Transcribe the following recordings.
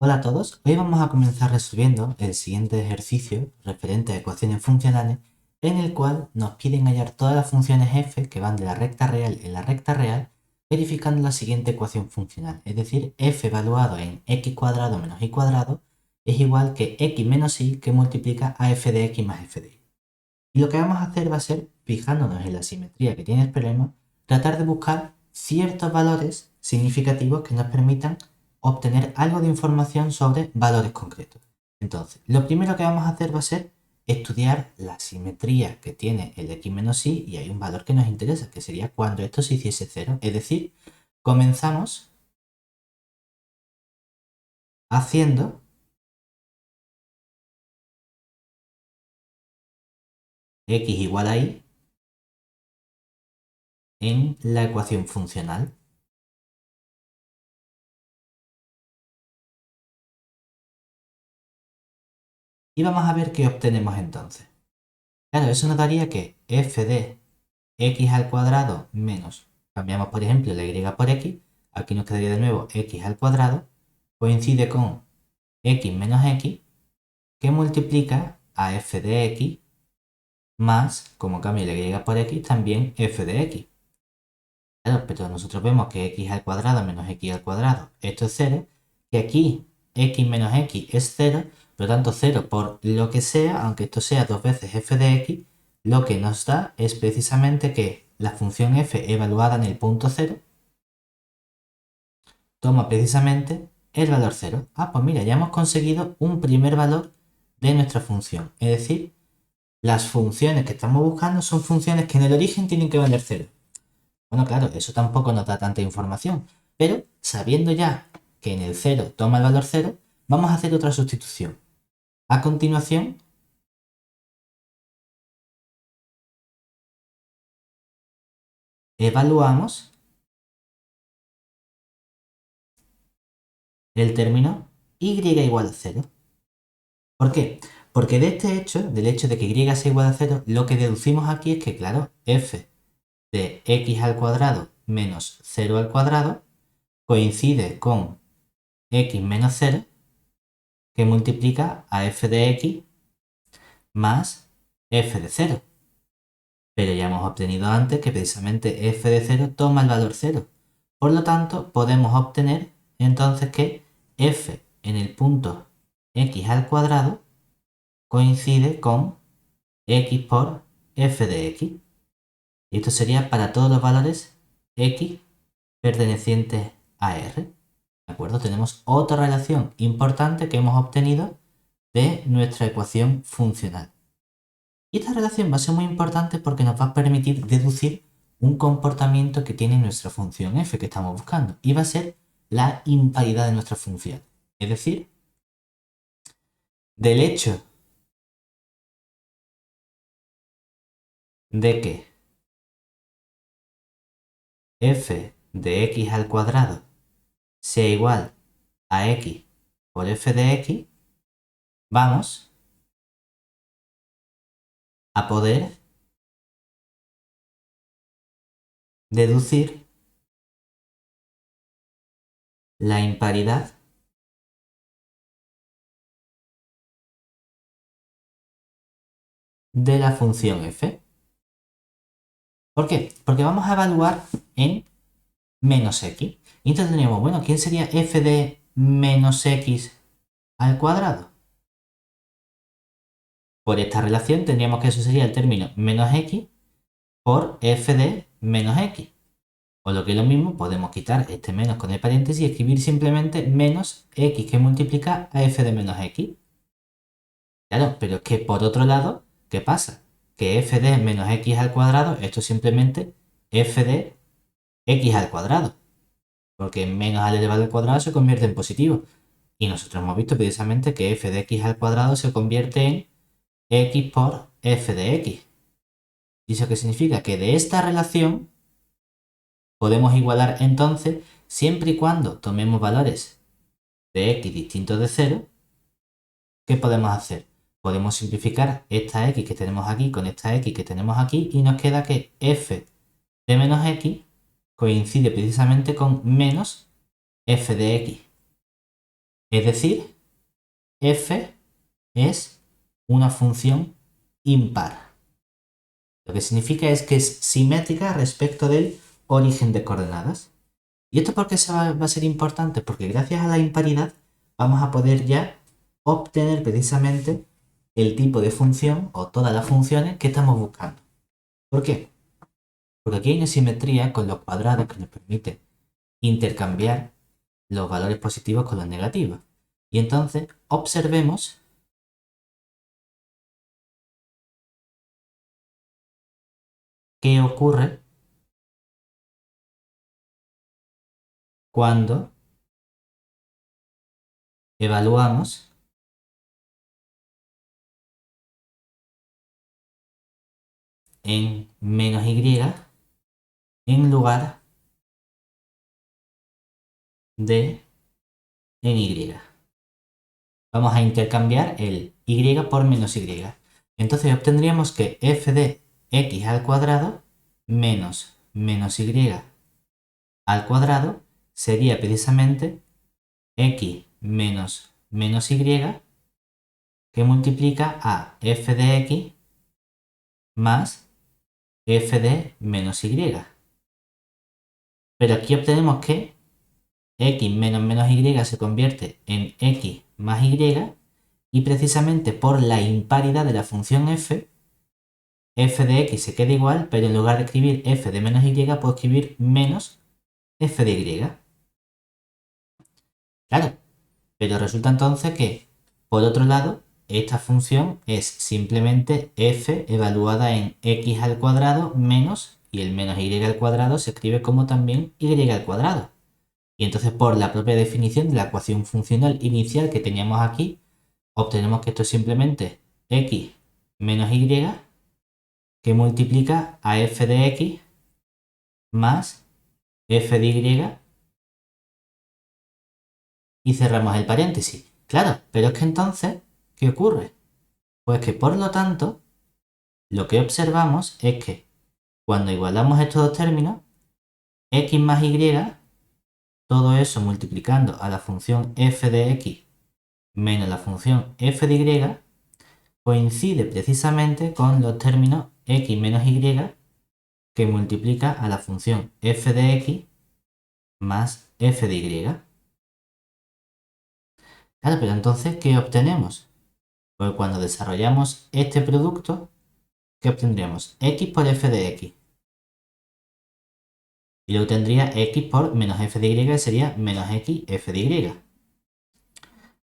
Hola a todos, hoy vamos a comenzar resolviendo el siguiente ejercicio referente a ecuaciones funcionales en el cual nos piden hallar todas las funciones f que van de la recta real en la recta real verificando la siguiente ecuación funcional, es decir, f evaluado en x cuadrado menos y cuadrado es igual que x menos y que multiplica a f de x más f de y. Y lo que vamos a hacer va a ser, fijándonos en la simetría que tiene el problema, tratar de buscar ciertos valores significativos que nos permitan obtener algo de información sobre valores concretos. Entonces, lo primero que vamos a hacer va a ser estudiar la simetría que tiene el x menos y, y hay un valor que nos interesa, que sería cuando esto se hiciese cero. Es decir, comenzamos haciendo x igual a y en la ecuación funcional. Y vamos a ver qué obtenemos entonces. Claro, eso nos daría que f de x al cuadrado menos, cambiamos por ejemplo la y por x, aquí nos quedaría de nuevo x al cuadrado, coincide con x menos x, que multiplica a f de x más, como cambio la y por x, también f de x. Claro, pero nosotros vemos que x al cuadrado menos x al cuadrado, esto es 0, que aquí x menos x es 0, por lo tanto 0 por lo que sea, aunque esto sea dos veces f de x, lo que nos da es precisamente que la función f evaluada en el punto 0 toma precisamente el valor 0. Ah, pues mira, ya hemos conseguido un primer valor de nuestra función. Es decir, las funciones que estamos buscando son funciones que en el origen tienen que valer 0. Bueno, claro, eso tampoco nos da tanta información, pero sabiendo ya que en el 0 toma el valor 0, vamos a hacer otra sustitución. A continuación, evaluamos el término y igual a 0. ¿Por qué? Porque de este hecho, del hecho de que y sea igual a 0, lo que deducimos aquí es que, claro, f de x al cuadrado menos 0 al cuadrado coincide con x menos 0 que multiplica a f de x más f de 0. Pero ya hemos obtenido antes que precisamente f de 0 toma el valor 0. Por lo tanto, podemos obtener entonces que f en el punto x al cuadrado coincide con x por f de x. Y esto sería para todos los valores x pertenecientes a R. ¿De acuerdo? Tenemos otra relación importante que hemos obtenido de nuestra ecuación funcional. Y esta relación va a ser muy importante porque nos va a permitir deducir un comportamiento que tiene nuestra función f que estamos buscando. Y va a ser la imparidad de nuestra función. Es decir, del hecho de que f de x al cuadrado sea igual a x por f de x, vamos a poder deducir la imparidad de la función f. ¿Por qué? Porque vamos a evaluar en menos x. Y entonces tendríamos, bueno, ¿quién sería f de menos x al cuadrado? Por esta relación tendríamos que eso sería el término menos x por f de menos x. O lo que es lo mismo, podemos quitar este menos con el paréntesis y escribir simplemente menos x que multiplica a f de menos x. Claro, pero es que por otro lado, ¿qué pasa? Que f de menos x al cuadrado, esto es simplemente f de x al cuadrado. Porque menos al elevado al cuadrado se convierte en positivo. Y nosotros hemos visto precisamente que f de x al cuadrado se convierte en x por f de x. ¿Y eso qué significa? Que de esta relación podemos igualar entonces siempre y cuando tomemos valores de x distintos de 0. ¿Qué podemos hacer? Podemos simplificar esta x que tenemos aquí con esta x que tenemos aquí y nos queda que f de menos x coincide precisamente con menos f de x. Es decir, f es una función impar. Lo que significa es que es simétrica respecto del origen de coordenadas. ¿Y esto por qué va a ser importante? Porque gracias a la imparidad vamos a poder ya obtener precisamente el tipo de función o todas las funciones que estamos buscando. ¿Por qué? Porque aquí hay una simetría con los cuadrados que nos permite intercambiar los valores positivos con los negativos. Y entonces observemos qué ocurre cuando evaluamos en menos y en lugar de en y. Vamos a intercambiar el y por menos y. Entonces obtendríamos que f de x al cuadrado menos y al cuadrado sería precisamente x menos y que multiplica a f de x más f de menos y. Pero aquí obtenemos que x menos y se convierte en x más y precisamente por la imparidad de la función f de x se queda igual, pero en lugar de escribir f de menos y puedo escribir menos f de y. Claro, pero resulta entonces que, por otro lado, esta función es simplemente f evaluada en x al cuadrado menos, y el menos y al cuadrado se escribe como también y al cuadrado. Y entonces por la propia definición de la ecuación funcional inicial que teníamos aquí, obtenemos que esto es simplemente x menos y que multiplica a f de x más f de y cerramos el paréntesis. Claro, pero es que entonces, ¿qué ocurre? Pues que por lo tanto, lo que observamos es que cuando igualamos estos dos términos, x más y, todo eso multiplicando a la función f de x menos la función f de y, coincide precisamente con los términos x menos y que multiplica a la función f de x más f de y. Claro, pero entonces, ¿qué obtenemos? Pues cuando desarrollamos este producto, ¿qué obtendríamos? X por f de x. Y luego tendría x por menos f de y, que sería menos x f de y.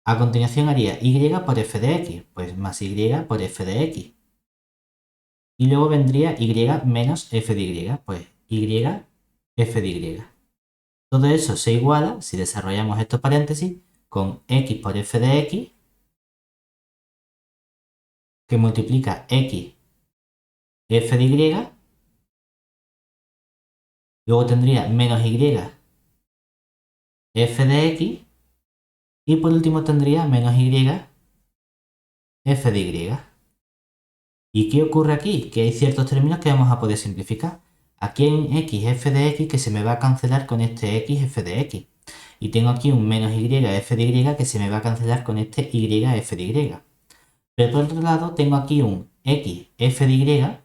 A continuación haría y por f de x, pues más y por f de x. Y luego vendría y menos f de y, pues y f de y. Todo eso se iguala, si desarrollamos estos paréntesis, con x por f de x, que multiplica x f de y. Luego tendría menos y f de x. Y por último tendría menos y f de y. ¿Y qué ocurre aquí? Que hay ciertos términos que vamos a poder simplificar. Aquí hay un x f de x que se me va a cancelar con este x f de x. Y tengo aquí un menos y f de y que se me va a cancelar con este y f de y. Pero por otro lado tengo aquí un x f de y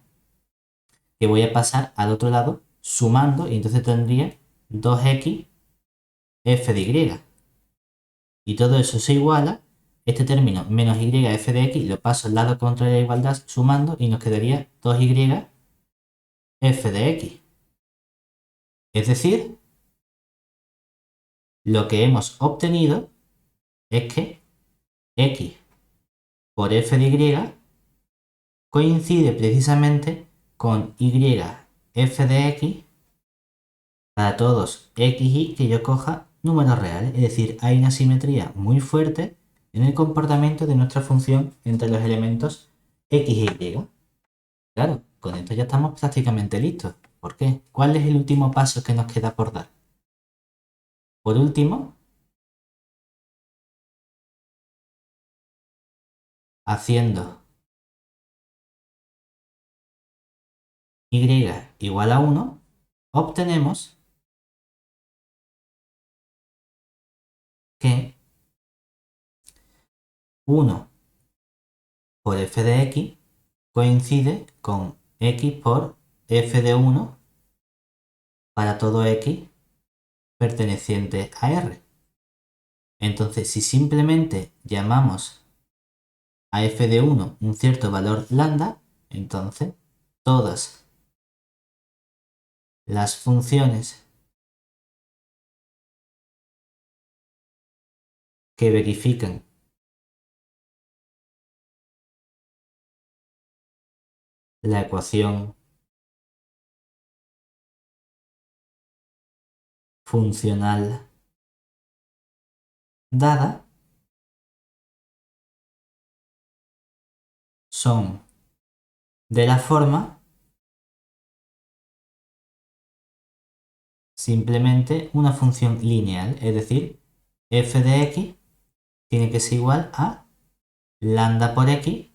que voy a pasar al otro lado sumando y entonces tendría 2x f de y. Y todo eso se iguala. Este término menos y f de x lo paso al lado contrario de la igualdad sumando y nos quedaría 2y f de x. Es decir, lo que hemos obtenido es que x por f de y coincide precisamente con y f de x para todos x y que yo coja números reales. Es decir, hay una simetría muy fuerte en el comportamiento de nuestra función entre los elementos x e y. Claro, con esto ya estamos prácticamente listos. ¿Por qué? ¿Cuál es el último paso que nos queda por dar? Por último, haciendo y igual a 1, obtenemos que 1 por f de x coincide con x por f de 1 para todo x perteneciente a R. Entonces, si simplemente llamamos a f de 1 un cierto valor lambda, entonces todas las funciones que verifican la ecuación funcional dada son de la forma simplemente una función lineal, es decir, f de x tiene que ser igual a lambda por x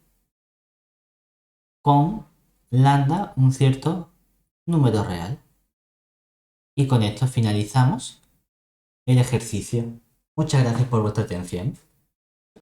con lambda un cierto número real. Y con esto finalizamos el ejercicio. Muchas gracias por vuestra atención.